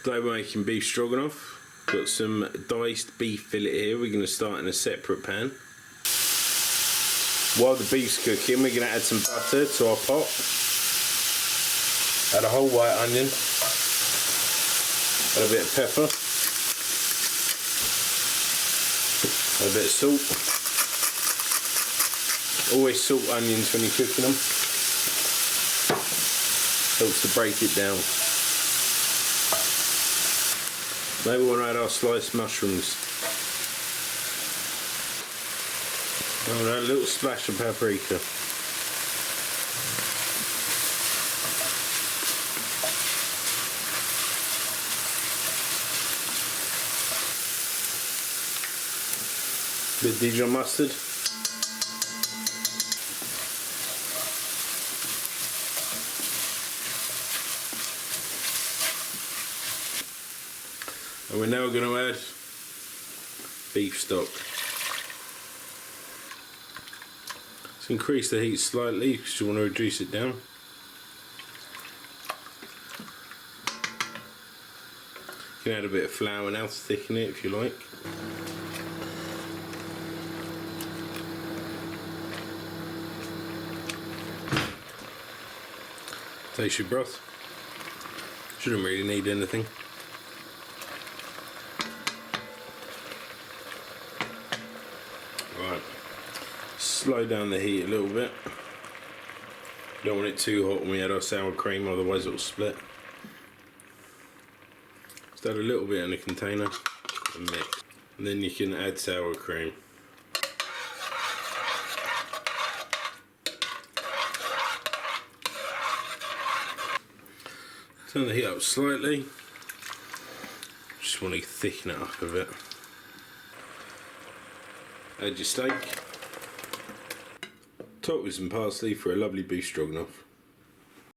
Today we're making beef stroganoff. Got some diced beef fillet here. We're going to start in a separate pan. While the beef's cooking, we're going to add some butter to our pot. Add a whole white onion. Add a bit of pepper. Add a bit of salt. Always salt onions when you're cooking them. Helps to break it down. Maybe we'll add our sliced mushrooms. Alright, a little splash of paprika. Bit of Dijon mustard. And we're now going to add beef stock. Let's increase the heat slightly because you want to reduce it down. You can add a bit of flour now to thicken it if you like. Taste your broth. Shouldn't really need anything. Right, slow down the heat a little bit. Don't want it too hot when we add our sour cream, otherwise it will split. Just add a little bit in the container and mix. And then you can add sour cream. Turn the heat up slightly. Just want to thicken it up a bit. Add your steak. Top with some parsley for a lovely beef stroganoff.